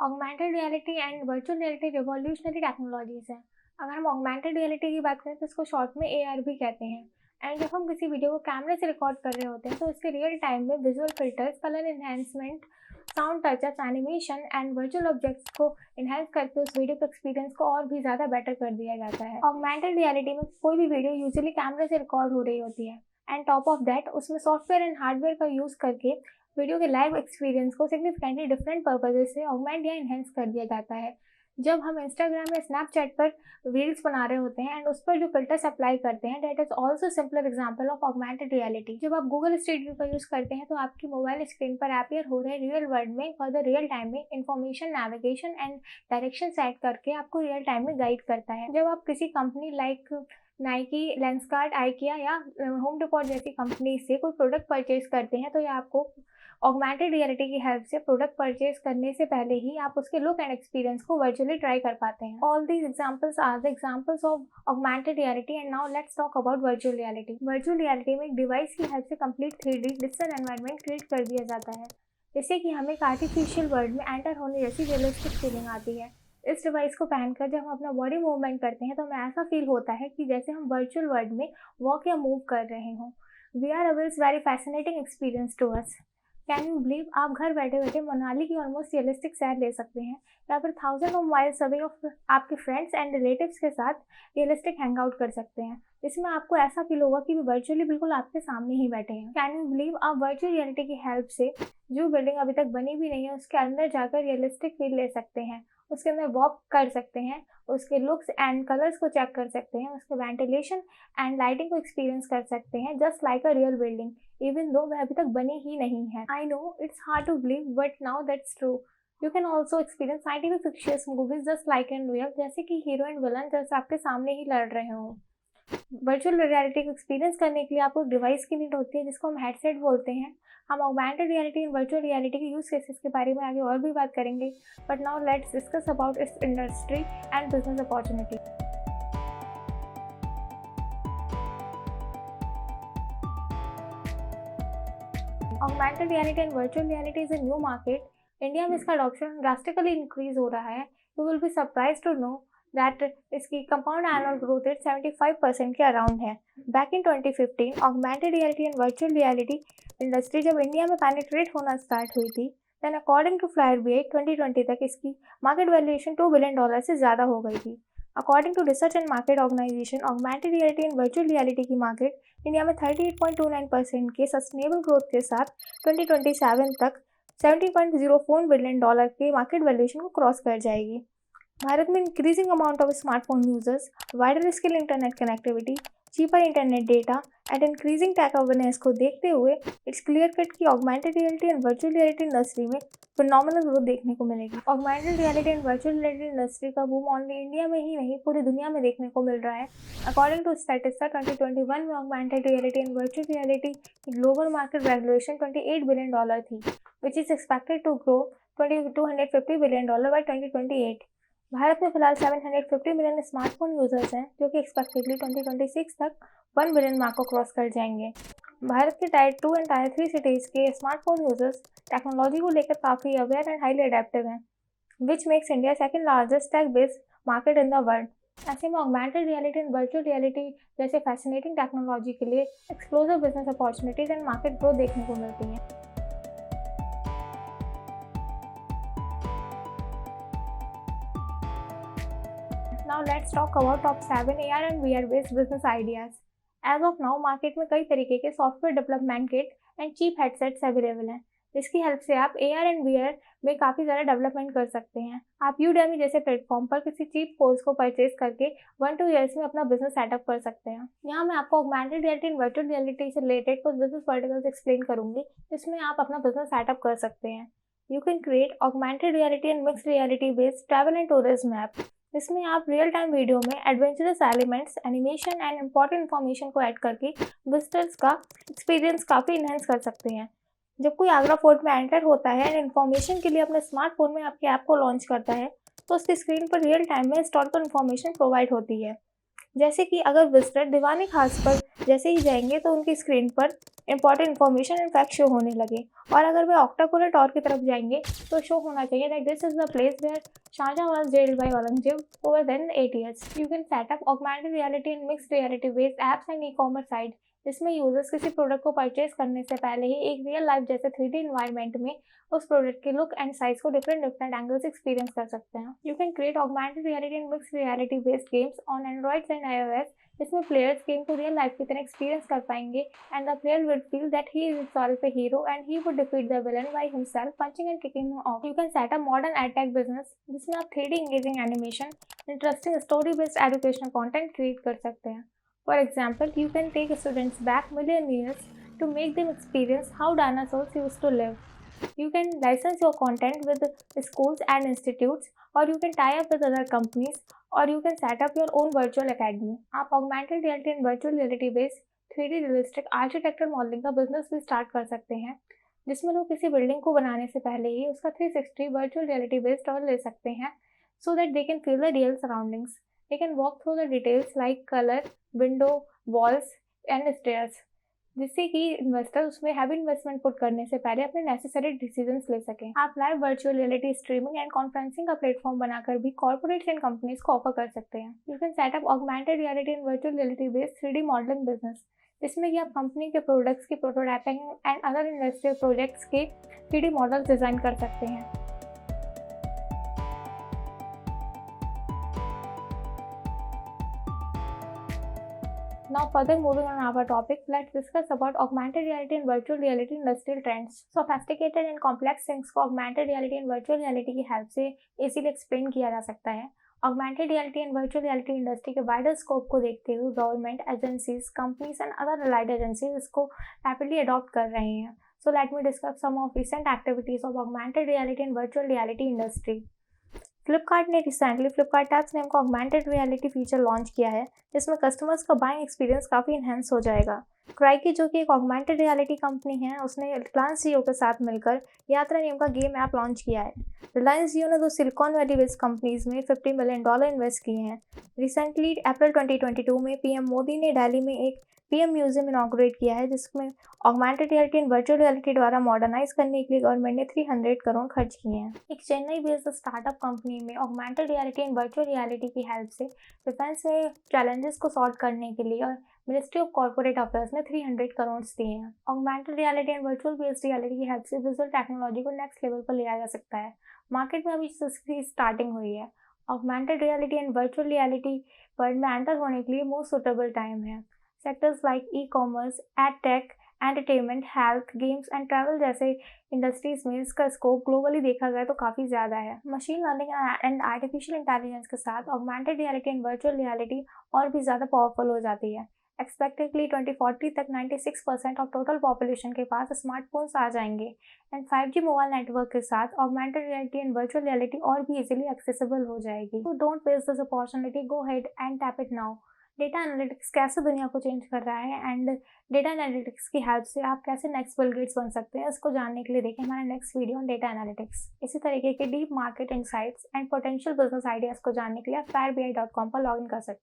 Augmented reality and virtual reality revolutionary technologies हैं। अगर हम ऑगमेंटेड रियलिटी की बात करें तो इसको शॉर्ट में AR भी कहते हैं। एंड जब हम किसी वीडियो को कैमरे से रिकॉर्ड कर रहे होते हैं तो इसके रियल टाइम में visual filters, colour enhancement, sound touch-ups, animation and virtual objects को इन्हेंस करके उस वीडियो के एक्सपीरियंस को और भी ज़्यादा बेटर कर दिया जाता है। ऑगमेंटेड रियलिटी में कोई भी वीडियो यूजुअली कैमरे से रिकॉर्ड हो रही होती है एंड टॉप ऑफ दैट उसमें सॉफ्टवेयर एंड हार्डवेयर का यूज़ करके वीडियो के लाइव एक्सपीरियंस को सिग्निफिकेंटली डिफरेंट पर्पजेज से ऑगमेंट या इन्हेंस कर दिया जाता है। जब हम इंस्टाग्राम या स्नैपचैट पर रील्स बना रहे होते हैं एंड उस पर जो फिल्टर्स अप्लाई करते हैं, that is also simpler example of augmented reality. जब आप गूगल स्ट्रीट व्यू का यूज करते हैं तो आपकी मोबाइल स्क्रीन पर अपीयर हो रहे रियल वर्ल्ड में फॉर द रियल टाइम में information, navigation and direction set करके आपको रियल टाइम में गाइड करता है। जब आप किसी company like Nike, Lenskart, IKEA या होम डिपॉट जैसी कंपनी से कोई प्रोडक्ट परचेज करते हैं तो ये आपको ऑगमेंटेड रियलिटी की हेल्प से प्रोडक्ट परचेज करने से पहले ही आप उसके लुक एंड एक्सपीरियंस को वर्चुअली ट्राई कर पाते हैं। All these examples are the examples of augmented reality and now let's talk about virtual reality. Virtual reality में एक डिवाइस की हेल्प से complete 3D digital environment create कर दिया जाता है, जिससे कि हमें एक आर्टिफिशियल वर्ल्ड में एंटर होने जैसी रियलिस्टिक फीलिंग आती है। इस डिवाइस को पहनकर जब हम अपना बॉडी मूवमेंट करते हैं तो हमें ऐसा फील होता है कि जैसे हम वर्चुअल वर्ल्ड में वॉक या मूव कर रहे हों। VR reveals very fascinating experience to us. Can you believe आप घर बैठे बैठे मनाली की ऑलमोस्ट रियलिस्टिक सैर ले सकते हैं या फिर thousand of miles away of आपके फ्रेंड्स एंड रिलेटिव्स के साथ रियलिस्टिक हैंग आउट कर सकते हैं, जिसमें आपको ऐसा फील होगा कि वर्चुअली बिल्कुल आपके सामने ही बैठे हैं। कैन यू बिलीव आप वर्चुअल रियलिटी की हेल्प से जो बिल्डिंग अभी तक बनी भी नहीं है उसके अंदर जाकर रियलिस्टिक फील ले सकते हैं, उसके अंदर वॉक कर सकते हैं, उसके लुक्स एंड कलर्स को चेक कर सकते हैं, उसके वेंटिलेशन एंड लाइटिंग को एक्सपीरियंस कर सकते हैं just like a real building, even though वह अभी तक बनी ही नहीं है। I know it's hard to believe but now that's true. You can also experience scientific fictitious movies just like in real, जैसे कि हीरो एंड विलन जैसे आपके सामने ही लड़ रहे हों। वर्चुअल रियलिटी को एक्सपीरियंस करने के लिए आपको एक डिवाइस की नीड होती है जिसको हम हेडसेट बोलते हैं। हम augmented reality and virtual reality के यूज केसेस के बारे में आगे और भी बात करेंगे, but now let's discuss about its industry and business opportunity. Augmented reality and virtual reality is a new market. India में इसका अडॉप्शन ड्रास्टिकली इंक्रीज हो रहा है। You will be surprise to know that इसकी कंपाउंड एनुअल ग्रोथ रेट 75% के around है। Back in 2015 augmented reality and virtual reality industry जब India में पेनिट्रेट होना स्टार्ट हुई थी, देन अकॉर्डिंग टू फ्लायरबी 2020 तक इसकी मार्केट वैल्यूएशन $2 बिलियन से ज़्यादा हो गई थी। According to research and market organisation, augmented reality and virtual reality की मार्केट इंडिया में 38.29% के सस्टेनेबल ग्रोथ के साथ 2027 तक $70.04 बिलियन के मार्केट वैल्यूएशन को क्रॉस कर जाएगी। भारत में increasing amount of smartphone users, wider scale internet connectivity, cheaper internet data and increasing tech awareness को देखते हुए इट्स क्लियर कट कि augmented reality and virtual reality industry में फिनोमिनल ग्रोथ देखने को मिलेगी। Augmented reality and virtual reality industry का boom only India में ही नहीं पूरी दुनिया में देखने को मिल रहा है। अकॉर्डिंग टू स्टैटिस्टा 2021 में augmented reality and virtual reality की ग्लोबल मार्केट वैल्यूएशन $28 बिलियन थी, which is expected to grow $250 billion by 2028। Bharat में फिलहाल 750 मिलियन स्मार्टफोन यूजर्स हैं, जो कि एक्सपेक्टेडली 2026 तक 1 बिलियन मार्क को क्रॉस कर जाएंगे। भारत के टायर 2 एंड टायर 3 सिटीज़ के स्मार्टफोन यूजर्स टेक्नोलॉजी को लेकर काफ़ी अवेयर एंड हाईली अडेप्टिव हैं, which makes India second largest tech based market in the world. ऐसे में augmented reality and virtual reality जैसे फैसिनेटिंग टेक्नोलॉजी के लिए explosive business opportunities and market growth देखने को मिलती हैं। Now let's talk about top 7 AR and VR based business ideas. As of now, market में कई तरीके के software development kit and cheap headsets available हैं, जिसकी हेल्प से आप AR एंड VR में काफ़ी ज़्यादा डेवलपमेंट कर सकते हैं। आप Udemy जैसे प्लेटफॉर्म पर किसी चीप कोर्स को परचेज करके 1-2 ईयर्स में अपना बिजनेस सेटअप कर सकते हैं। यहाँ मैं आपको augmented reality and virtual reality से रिलेटेड कुछ बिजनेस वर्टिकल्स एक्सप्लेन करूंगी, जिसमें आप अपना बिजनेस सेटअप कर सकते हैं। You can create augmented reality and mixed reality based travel and tourism app, जिसमें आप रियल टाइम वीडियो में adventurous elements, animation and important information को ऐड करके विजिटर्स का एक्सपीरियंस काफ़ी इन्हेंस कर सकते हैं। जब कोई आगरा फोर्ट में एंटर होता है एंड इन्फॉर्मेशन के लिए अपने स्मार्टफोन में आपके ऐप को लॉन्च करता है, तो उसकी स्क्रीन पर रियल टाइम में हिस्टोरिकल इन्फॉर्मेशन प्रोवाइड होती है। जैसे कि अगर विजिटर दीवानी खास पर जैसे ही जाएंगे तो उनकी स्क्रीन पर important information and fact show होने लगे। और अगर वे ऑक्टाकोलर टॉर की तरफ जाएंगे तो शो होना चाहिए that this is the place where Shahjahan was jailed by Aurangzeb over then 8 years। You can set up augmented reality and mixed reality based apps and e-commerce site, जिसमें यूजर्स किसी प्रोडक्ट को परचेज करने से पहले ही एक रियल लाइफ जैसे 3D environment में उस प्रोडक्ट के लुक एंड साइज को डिफरेंट एंगल से एक्सपीरियंस कर सकते हैं। You can create augmented reality and mixed reality based games on androids and iOS, जिसमें प्लेयर्स गेम को रियल लाइफ की तरह एक्सपीरियंस कर पाएंगे and the player will feel that he is himself a hero and he would defeat the villain by himself, punching and kicking him off. You can set up modern edtech business जिसमें आप 3D engaging animation, interesting story based educational content create कर सकते हैं। For example, you can take students back million years to make them experience how dinosaurs used to live. You can license your content with schools and institutes, or you can tie up with other companies, or you can set up your own virtual academy. आप augmented reality and virtual reality based 3D realistic architecture modelling का business भी start कर सकते हैं, जिसमें लोग किसी building को बनाने से पहले ही उसका 360 वर्चुअल रियलिटी बेस्ड टूर ले सकते हैं so that they can feel the real surroundings. They can walk through the details like color, window, walls and stairs, जिससे कि इन्वेस्टर उसमें हैवी इन्वेस्टमेंट पुट करने से पहले अपने नेसेसरी डिसीजंस ले सकें। आप live virtual reality streaming and conferencing का प्लेटफॉर्म बनाकर भी कॉर्पोरेट्स एंड कंपनीज को ऑफर कर सकते हैं। You can set up augmented reality and virtual reality based 3D modelling business, जिसमें कि आप कंपनी के प्रोडक्ट्स की prototyping and other industrial projects के 3D मॉडल्स डिजाइन कर सकते हैं। Now further moving on our topic, let's discuss about augmented reality and virtual reality industrial trends. Sophisticated and complex things को augmented reality and virtual reality की help से easily explain किया जा सकता है। Augmented reality and virtual reality industry के wider scope को देखते हुए government agencies, companies and other allied agencies इसको rapidly adopt कर रहे हैं। So let me discuss some of recent activities of augmented reality and virtual reality industry. Flipkart ने recently Flipkart tabs name का ऑगमेंटेड रियलिटी फीचर लॉन्च किया है, जिसमें customers का बाइंग एक्सपीरियंस काफ़ी इन्हेंस हो जाएगा। क्राइकी, जो कि एक ऑगमेंटेड रियलिटी कंपनी है, उसने रिलायंस जियो के साथ मिलकर यात्रा नेम का गेम ऐप लॉन्च किया है। रिलायंस जियो ने 2 सिलिकॉन वैली बेस्ड कंपनीज में $50 मिलियन इन्वेस्ट किए हैं। रिसेंटली अप्रैल 2022 में पीएम मोदी ने दिल्ली में एक पीएम म्यूजियम इनॉग्रेट किया है, जिसमें augmented reality and virtual reality द्वारा मॉडर्नाइज करने के लिए गवर्नमेंट ने 300 करोड़ खर्च किए हैं। एक चेन्नई बेस्ड स्टार्टअप कंपनी में augmented reality and virtual reality की हेल्प से डिफेंस में चैलेंजेस को सॉल्व करने के लिए और मिनिस्ट्री ऑफ कॉर्पोरेट अफेयर्स ने 300 करोड़ दिए हैं। Augmented reality and virtual based reality की हेल्प से विजुअल टेक्नोलॉजी को नेक्स्ट लेवल पर लिया जा सकता है। मार्केट में अभी इसकी स्टार्टिंग हुई है। Augmented reality and virtual reality world में एंटर होने के लिए मोस्ट सुटेबल टाइम है। Sectors like e-commerce, ed-tech, entertainment, health, games and travel जैसे इंडस्ट्रीज में इसका स्कोप ग्लोबली देखा जाए तो काफ़ी ज़्यादा है। Machine learning and artificial intelligence के साथ augmented reality and virtual reality और भी ज़्यादा पावरफुल हो जाती है। एक्सपेक्टेडली 2040 तक 96% ऑफ टोटल पॉपुलेशन के पास स्मार्टफोन्स आ जाएंगे एंड 5G मोबाइल नेटवर्क के साथ augmented reality and virtual reality और भी इजीली एक्सेसिबल हो जाएगी। तो don't waste this opportunity, go head and tap it now. Data analytics कैसे दुनिया को चेंज कर रहा है एंड डेटा एनालिटिक्स की हेल्प से आप कैसे नेक्स्ट बिल गेट्स बन सकते हैं, इसको जानने के लिए देखें हमारा next video on data analytics. इसी तरीके के deep market insights and potential business ideas को जानने के लिए आप FireBI.com पर लॉगिन कर सकते हैं।